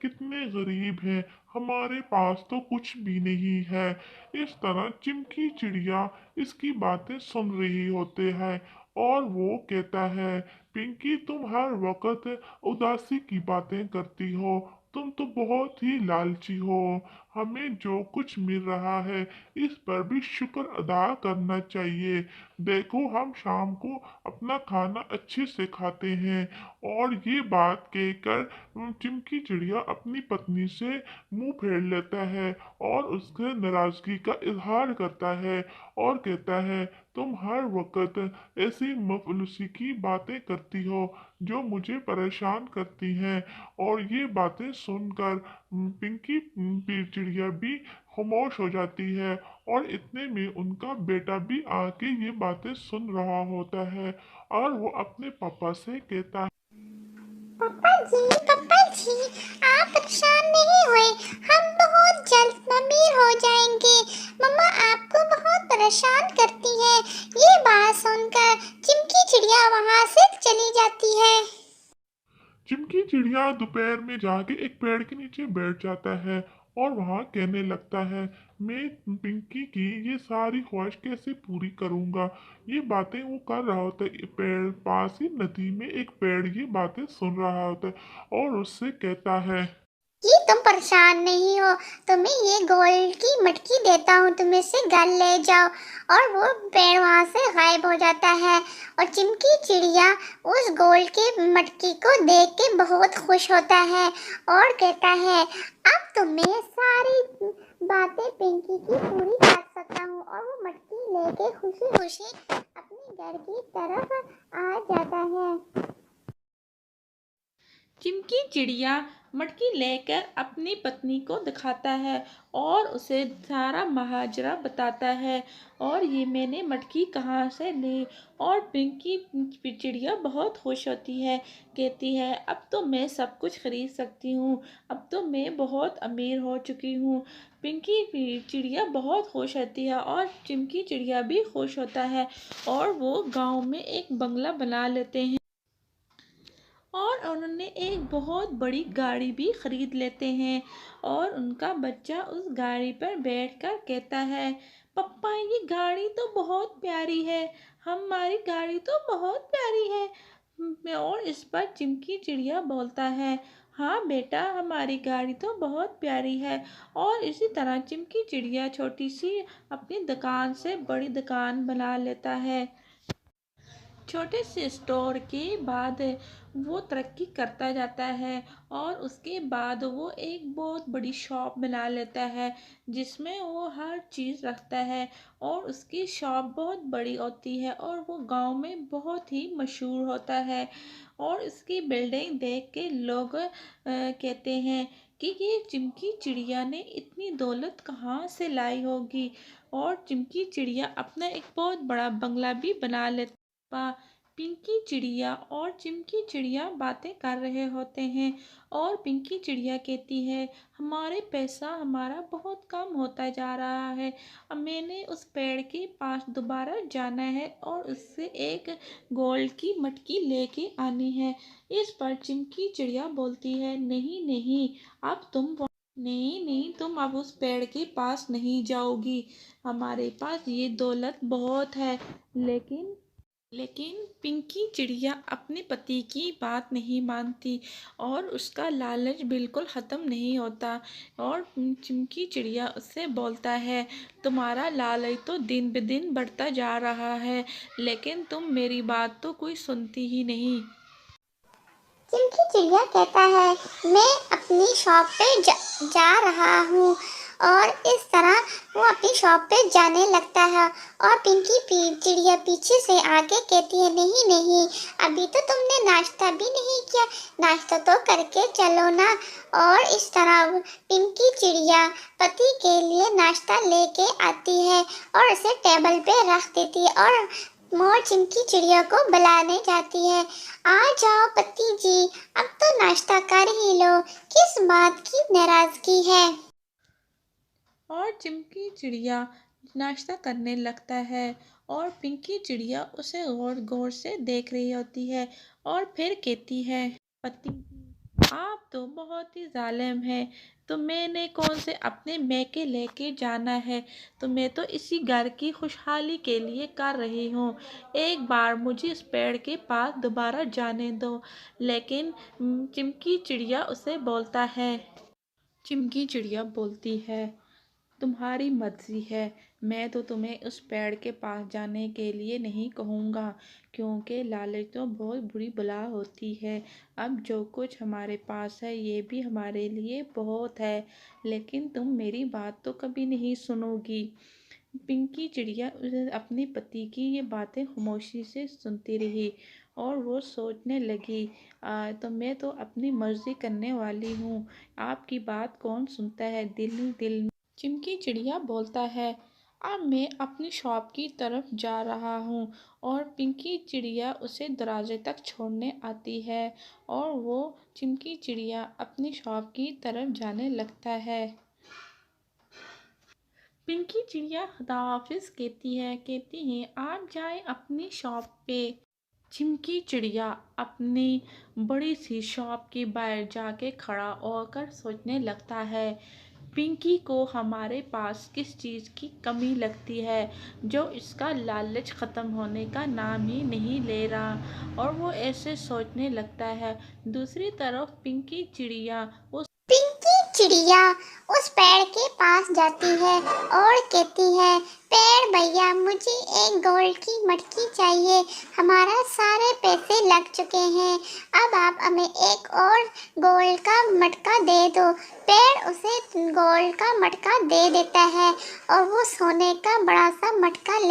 कितने गरीब हैं, हमारे पास तो कुछ भी नहीं है। इस तरह चिमकी चिड़िया इसकी बातें सुन रही होते हैं और वो कहता है, पिंकी तुम हर वक्त उदासी की बातें करती हो, तुम तो बहुत ही लालची हो। हमें जो कुछ मिल रहा है इस पर भी शुक्र अदा करना चाहिए। देखो हम शाम को अपना खाना अच्छे से खाते हैं। और ये बात कहकर चिमकी चिड़िया अपनी पत्नी से मुंह फेर लेता है और उसके नाराजगी का इजहार करता है और कहता है, तुम हर वक्त ऐसी मफलूसी की बातें करती हो जो मुझे परेशान करती हैं। और ये बातें सुनकर पिंकी चिड़िया भी खामोश हो जाती है और इतने में उनका बेटा भी आके ये बातें सुन रहा होता है और वो अपने पापा से कहता है, पापा जी, आप परेशान नहीं हुए, हम बहुत जल्द अमीर हो जाएंगे। मम्मा आपको बहुत परेशान करती है। ये बात सुनकर चिमकी चिड़िया वहां से चली जाती है। चिमकी चिड़िया दोपहर में जाके एक पेड़ के नीचे बैठ जाता है और वहाँ कहने लगता है, मैं पिंकी की ये सारी ख्वाहिश कैसे पूरी करूँगा। ये बातें वो कर रहा होता है, पेड़ पास ही नदी में एक पेड़ ये बातें सुन रहा होता है और उससे कहता है, ये तुम परेशान नहीं हो, तुम्हें ये गोल्ड की मटकी देता हूँ, तुम इसे घर ले जाओ। और वो पेड़ वहां से गायब हो जाता है और चिमकी चिड़िया उस गोल्ड की मटकी को देख के बहुत खुश होता है और कहता है, अब तो मैं सारी बातें पिंकी की पूरी कर सकता हूँ। और वो मटकी लेके खुशी खुशी अपने घर की तरफ आ जाता है। चिमकी चिड़िया मटकी लेकर अपनी पत्नी को दिखाता है और उसे सारा महाजरा बताता है और ये मैंने मटकी कहाँ से ली। और पिंकी चिड़िया बहुत खुश होती है, कहती है अब तो मैं सब कुछ खरीद सकती हूँ, अब तो मैं बहुत अमीर हो चुकी हूँ। पिंकी चिड़िया बहुत खुश होती है और चिमकी चिड़िया भी खुश होता है और वो गांव में एक बंगला बना लेते हैं और उन्होंने एक बहुत बड़ी गाड़ी भी खरीद लेते हैं। और उनका बच्चा उस गाड़ी पर बैठकर कहता है, पप्पा ये गाड़ी तो बहुत प्यारी है, हमारी गाड़ी तो बहुत प्यारी है। और इस पर चिमकी चिड़िया बोलता है, हाँ बेटा हमारी गाड़ी तो बहुत प्यारी है। और इसी तरह चिमकी चिड़िया छोटी सी अपनी दुकान से बड़ी दुकान बना लेता है। छोटे से स्टोर के बाद वो तरक्की करता जाता है और उसके बाद वो एक बहुत बड़ी शॉप बना लेता है जिसमें वो हर चीज़ रखता है। और उसकी शॉप बहुत बड़ी होती है और वो गांव में बहुत ही मशहूर होता है। और इसकी बिल्डिंग देख के लोग कहते हैं कि ये चिमकी चिड़िया ने इतनी दौलत कहाँ से लाई होगी। और चिमकी चिड़िया अपना एक बहुत बड़ा बंगला भी बना लेता। पिंकी चिड़िया और चिमकी चिड़िया बातें कर रहे होते हैं और पिंकी चिड़िया कहती है, हमारे पैसा हमारा बहुत कम होता जा रहा है, अब मैंने उस पेड़ के पास दोबारा जाना है और उससे एक गोल्ड की मटकी लेके आनी है। इस पर चिमकी चिड़िया बोलती है, नहीं नहीं, अब तुम नहीं नहीं, तुम अब उस पेड़ के पास नहीं जाओगी, हमारे पास ये दौलत बहुत है। लेकिन लेकिन पिंकी चिड़िया अपने पति की बात नहीं मानती और उसका लालच बिल्कुल ख़त्म नहीं होता। और चिमकी चिड़िया उससे बोलता है, तुम्हारा लालच तो दिन ब दिन बढ़ता जा रहा है, लेकिन तुम मेरी बात तो कोई सुनती ही नहीं। चिमकी चिड़िया कहता है, मैं अपनी शॉप पे जा रहा हूँ। और इस तरह वो अपनी शॉप पे जाने लगता है और चिड़िया पीछे से आके कहती है, नहीं नहीं, अभी तो तुमने नाश्ता भी नहीं किया, नाश्ता तो करके चलो ना। और इस तरह पिंकी चिड़िया पति के लिए नाश्ता लेके आती है और उसे टेबल पे रख देती है और मोर चिमकी चिड़िया को बुलाने जाती है। आ जाओ पति जी, अब तो नाश्ता कर ही लो, किस बात की नाराजगी है। और चिमकी चिड़िया नाश्ता करने लगता है और पिंकी चिड़िया उसे गौर गौर से देख रही होती है और फिर कहती है, पति आप तो बहुत ही जालिम हैं। तो मैंने कौन से अपने मैके लेके जाना है। तो मैं तो इसी घर की खुशहाली के लिए कर रही हूँ। एक बार मुझे इस पेड़ के पास दोबारा जाने दो। लेकिन चिमकी चिड़िया उसे बोलता है। चिमकी चिड़िया बोलती है, तुम्हारी मर्जी है, मैं तो तुम्हें उस पेड़ के पास जाने के लिए नहीं कहूँगा, क्योंकि लालच तो बहुत बुरी बला होती है। अब जो कुछ हमारे पास है ये भी हमारे लिए बहुत है, लेकिन तुम मेरी बात तो कभी नहीं सुनोगी। पिंकी चिड़िया अपने पति की ये बातें खामोशी से सुनती रही और वो सोचने लगी, तो मैं तो अपनी मर्जी करने वाली हूँ, आपकी बात कौन सुनता है। दिल दिल चिमकी चिड़िया बोलता है, अब मैं अपनी शॉप की तरफ जा रहा हूँ। और पिंकी चिड़िया उसे दरवाजे तक छोड़ने आती है और वो चिमकी चिड़िया अपनी शॉप की तरफ जाने लगता है। पिंकी चिड़िया खुदाहाफिज कहती है आप जाए अपनी शॉप पे। चिमकी चिड़िया अपनी बड़ी सी शॉप के बाहर जाके खड़ा होकर सोचने लगता है, पिंकी को हमारे पास किस चीज़ की कमी लगती है जो इसका लालच ख़त्म होने का नाम ही नहीं ले रहा। और वो ऐसे सोचने लगता है। दूसरी तरफ पिंकी चिड़िया उस पिंकी चिड़िया उस पेड़ के पास जाती है और कहती है, पेड़ भैया मुझे एक गोल्ड की मटकी चाहिए, हमारा सारे पैसे लग चुके हैं, अब आप हमें एक और गोल्ड का मटका दे दो। पेड़ उसे गोल्ड का मटका दे देता है और वो सोने का बड़ा सा मटका ले